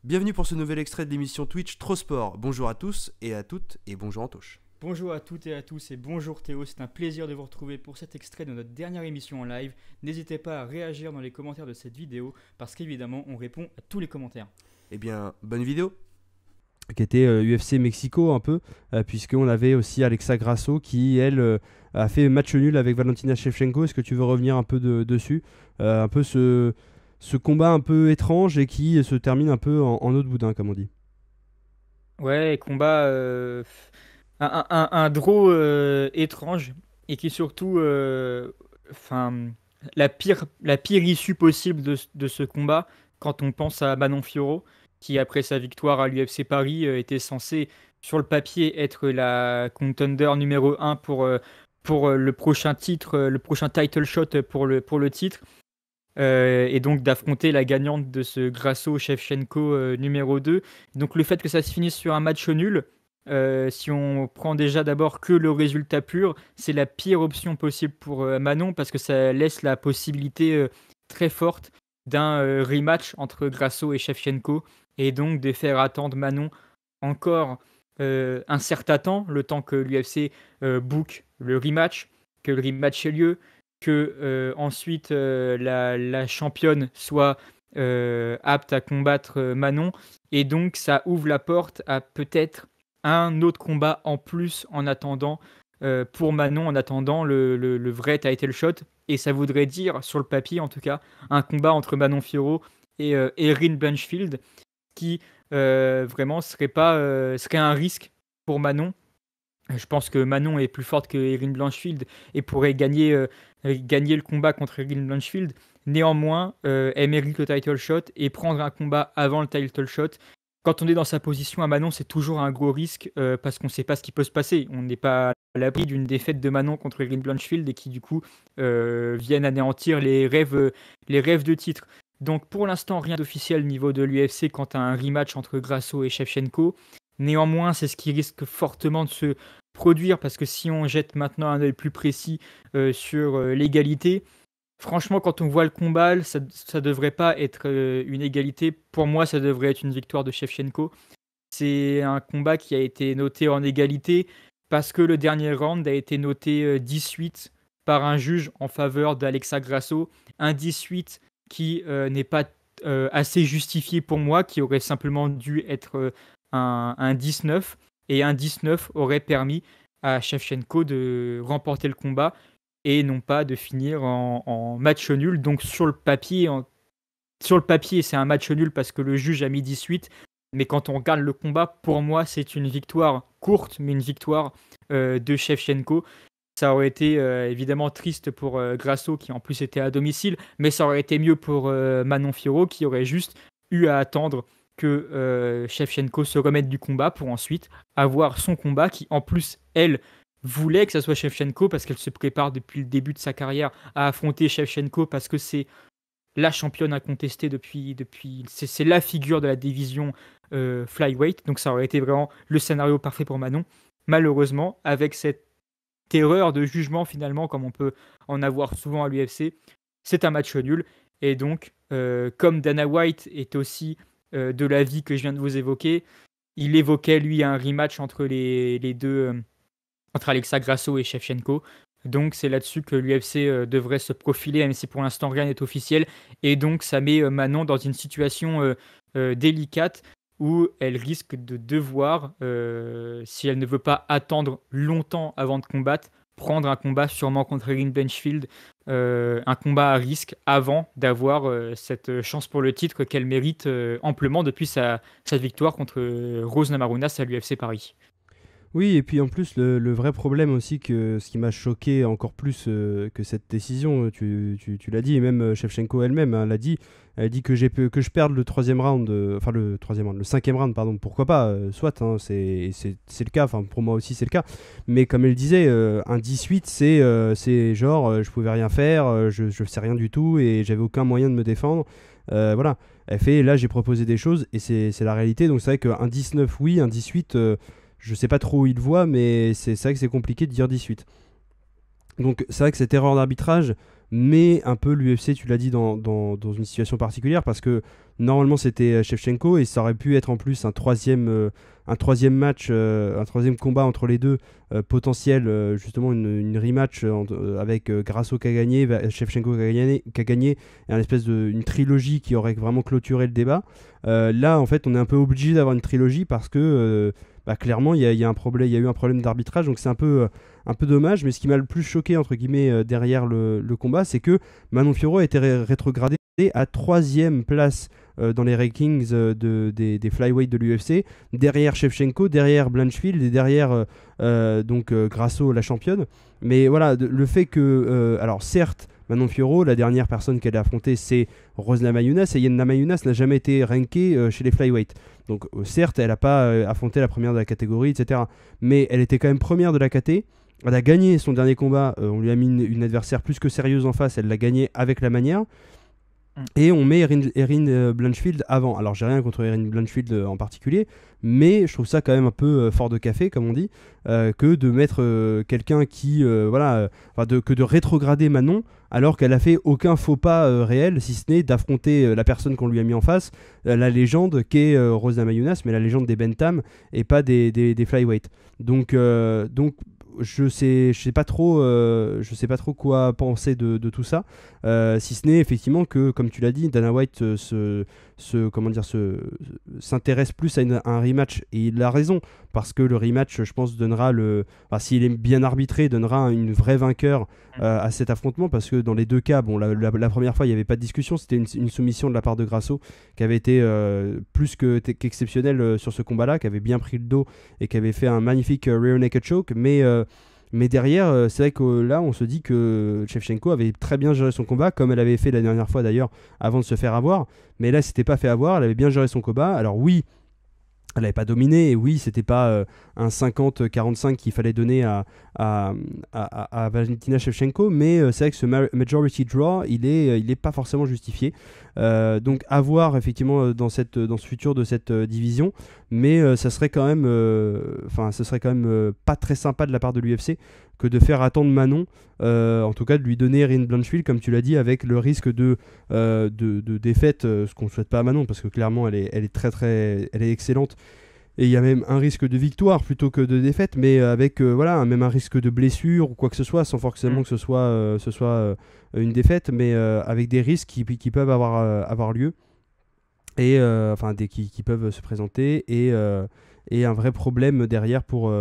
Bienvenue pour ce nouvel extrait de l'émission Twitch Trop Sport. Bonjour à tous et à toutes et bonjour Antoche. Bonjour à toutes et à tous et bonjour Théo, c'est un plaisir de vous retrouver pour cet extrait de notre dernière émission en live. N'hésitez pas à réagir dans les commentaires de cette vidéo parce qu'évidemment on répond à tous les commentaires. Eh bien, bonne vidéo. Qui était UFC Mexico un peu, puisqu'on avait aussi Alexa Grasso qui, elle, a fait match nul avec Valentina Shevchenko. Est-ce que tu veux revenir un peu dessus un peu ce combat un peu étrange et qui se termine un peu en eau de boudin, comme on dit. Ouais, combat un draw étrange et qui surtout la pire issue possible de ce combat quand on pense à Manon Fiorot qui après sa victoire à l'UFC Paris était censée sur le papier être la contender numéro 1 pour le prochain titre, le prochain title shot pour le titre. Et donc d'affronter la gagnante de ce Grasso-Shevchenko numéro 2. Donc le fait que ça se finisse sur un match nul, si on prend déjà d'abord que le résultat pur, c'est la pire option possible pour Manon parce que ça laisse la possibilité très forte d'un rematch entre Grasso et Shevchenko et donc de faire attendre Manon encore un certain temps, le temps que l'UFC book le rematch, que le rematch ait lieu, que ensuite la championne soit apte à combattre Manon. Et donc ça ouvre la porte à peut-être un autre combat en plus en attendant pour Manon, en attendant le vrai title shot. Et ça voudrait dire, sur le papier en tout cas, un combat entre Manon Fiorot et Erin Blanchfield qui vraiment serait un risque pour Manon. Je pense que Manon est plus forte que Erin Blanchfield et pourrait gagner le combat contre Erin Blanchfield. Néanmoins, elle mérite le title shot et prendre un combat avant le title shot. Quand on est dans sa position à Manon, c'est toujours un gros risque parce qu'on ne sait pas ce qui peut se passer. On n'est pas à l'abri d'une défaite de Manon contre Erin Blanchfield et qui du coup viennent anéantir les rêves de titre. Donc pour l'instant, rien d'officiel au niveau de l'UFC quant à un rematch entre Grasso et Shevchenko. Néanmoins, c'est ce qui risque fortement de se produire parce que si on jette maintenant un œil plus précis sur l'égalité, franchement, quand on voit le combat, ça ne devrait pas être une égalité. Pour moi, ça devrait être une victoire de Shevchenko. C'est un combat qui a été noté en égalité parce que le dernier round a été noté 18 par un juge en faveur d'Alexa Grasso. Un 18 qui n'est pas assez justifié pour moi, qui aurait simplement dû être un 19. Et un 19 aurait permis à Shevchenko de remporter le combat et non pas de finir en match nul. Donc sur le papier, c'est un match nul parce que le juge a mis 18. Mais quand on regarde le combat, pour moi, c'est une victoire courte, mais une victoire de Shevchenko. Ça aurait été évidemment triste pour Grasso, qui en plus était à domicile, mais ça aurait été mieux pour Manon Fiorot, qui aurait juste eu à attendre que Shevchenko se remette du combat pour ensuite avoir son combat qui, en plus, elle voulait que ça soit Shevchenko parce qu'elle se prépare depuis le début de sa carrière à affronter Shevchenko parce que c'est la championne incontestée c'est la figure de la division flyweight. Donc ça aurait été vraiment le scénario parfait pour Manon. Malheureusement, avec cette erreur de jugement finalement, comme on peut en avoir souvent à l'UFC, c'est un match nul. Et donc, comme Dana White est aussi de l'avis que je viens de vous évoquer, il évoquait lui un rematch entre les deux, entre Alexa Grasso et Shevchenko. Donc c'est là-dessus que l'UFC devrait se profiler, même si pour l'instant rien n'est officiel. Et donc ça met Manon dans une situation délicate où elle risque de devoir, si elle ne veut pas attendre longtemps avant de combattre, prendre un combat sûrement contre Erin Blanchfield, un combat à risque avant d'avoir cette chance pour le titre qu'elle mérite amplement depuis sa victoire contre Rose Namarunas à l'UFC Paris. Oui, et puis en plus, le vrai problème aussi, ce qui m'a choqué encore plus que cette décision, tu l'as dit, et même Shevchenko elle-même l'a dit, elle a dit que je perde le troisième round, le cinquième round, pardon, pourquoi pas, soit, hein, c'est le cas, enfin pour moi aussi c'est le cas, mais comme elle disait, un 18 c'est genre, je pouvais rien faire, je sais rien du tout, et j'avais aucun moyen de me défendre, voilà, elle fait, là j'ai proposé des choses, et c'est la réalité, donc c'est vrai qu'un 19 oui, un 18... je sais pas trop où il le voit, mais c'est vrai que c'est compliqué de dire 18. Donc c'est vrai que cette erreur d'arbitrage, mais un peu l'UFC, tu l'as dit, dans une situation particulière, parce que normalement c'était Shevchenko et ça aurait pu être en plus un troisième match, un troisième combat entre les deux, potentiel, justement une rematch avec Grasso qui a gagné, Shevchenko qui a gagné, et une espèce une trilogie qui aurait vraiment clôturé le débat. Là, en fait, on est un peu obligé d'avoir une trilogie parce que clairement, il y a eu un problème d'arbitrage, donc c'est un peu dommage. Mais ce qui m'a le plus choqué, entre guillemets, derrière le combat, c'est que Manon Fiorot a été rétrogradée à 3e place dans les rankings des flyweight de l'UFC, derrière Shevchenko, derrière Blanchfield et derrière Grasso, la championne. Mais voilà, le fait que, alors certes, Manon Fiorot, la dernière personne qu'elle a affrontée, c'est Rose Namajunas, et Yen Namajunas n'a jamais été rankée chez les flyweight. Donc certes, elle n'a pas affronté la première de la catégorie, etc. Mais elle était quand même première de la KT. Elle a gagné son dernier combat, on lui a mis une adversaire plus que sérieuse en face, elle l'a gagné avec la manière. Et on met Erin Blanchfield avant. Alors j'ai rien contre Erin Blanchfield en particulier, mais je trouve ça quand même un peu fort de café, comme on dit, que de mettre quelqu'un qui, que de rétrograder Manon, alors qu'elle a fait aucun faux pas réel, si ce n'est d'affronter la personne qu'on lui a mis en face, la légende qu'est Rose Namajunas, mais la légende des Bantam et pas des flyweight. Donc je sais pas trop quoi penser de tout ça, si ce n'est effectivement que, comme tu l'as dit, Dana White s'intéresse plus à un rematch, et il a raison, parce que le rematch, je pense, donnera s'il est bien arbitré, donnera une vraie vainqueur à cet affrontement, parce que dans les deux cas, bon, la première fois il n'y avait pas de discussion, c'était une soumission de la part de Grasso qui avait été plus qu'exceptionnelle sur ce combat-là, qui avait bien pris le dos et qui avait fait un magnifique rear naked choke, mais derrière, c'est vrai que là, on se dit que Shevchenko avait très bien géré son combat, comme elle avait fait la dernière fois d'ailleurs, avant de se faire avoir. Mais là, elle s'était pas fait avoir, elle avait bien géré son combat. Alors oui, elle n'avait pas dominé, et oui, c'était pas un 50-45 qu'il fallait donner à Valentina Shevchenko, mais c'est vrai que ce majority draw, il est pas forcément justifié. Donc à voir effectivement dans ce futur de cette division, mais ça serait quand même, pas très sympa de la part de l'UFC que de faire attendre Manon, en tout cas de lui donner Erin Blanchfield, comme tu l'as dit, avec le risque de défaite, ce qu'on ne souhaite pas à Manon, parce que clairement elle est excellente. Et il y a même un risque de victoire plutôt que de défaite, mais avec même un risque de blessure ou quoi que ce soit, sans forcément que ce soit une défaite, mais avec des risques qui peuvent avoir lieu, et qui peuvent se présenter, et un vrai problème derrière pour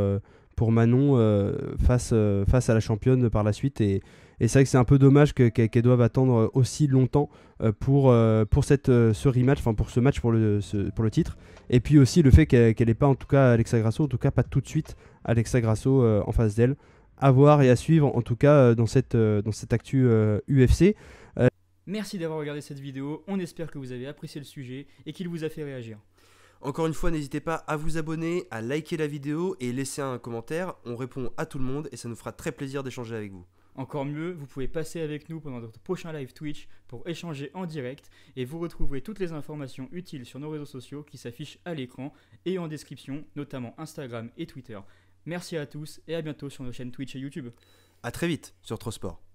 Manon face à la championne par la suite. Et c'est vrai que c'est un peu dommage qu'elle doive attendre aussi longtemps pour ce rematch, pour ce match pour le titre. Et puis aussi le fait qu'elle n'ait pas, en tout cas Alexa Grasso, en tout cas pas tout de suite Alexa Grasso en face d'elle. À voir et à suivre en tout cas dans cette actu UFC. Merci d'avoir regardé cette vidéo, on espère que vous avez apprécié le sujet et qu'il vous a fait réagir. Encore une fois, n'hésitez pas à vous abonner, à liker la vidéo et laisser un commentaire. On répond à tout le monde et ça nous fera très plaisir d'échanger avec vous. Encore mieux, vous pouvez passer avec nous pendant notre prochain live Twitch pour échanger en direct, et vous retrouverez toutes les informations utiles sur nos réseaux sociaux qui s'affichent à l'écran et en description, notamment Instagram et Twitter. Merci à tous et à bientôt sur nos chaînes Twitch et YouTube. A très vite sur Trosport.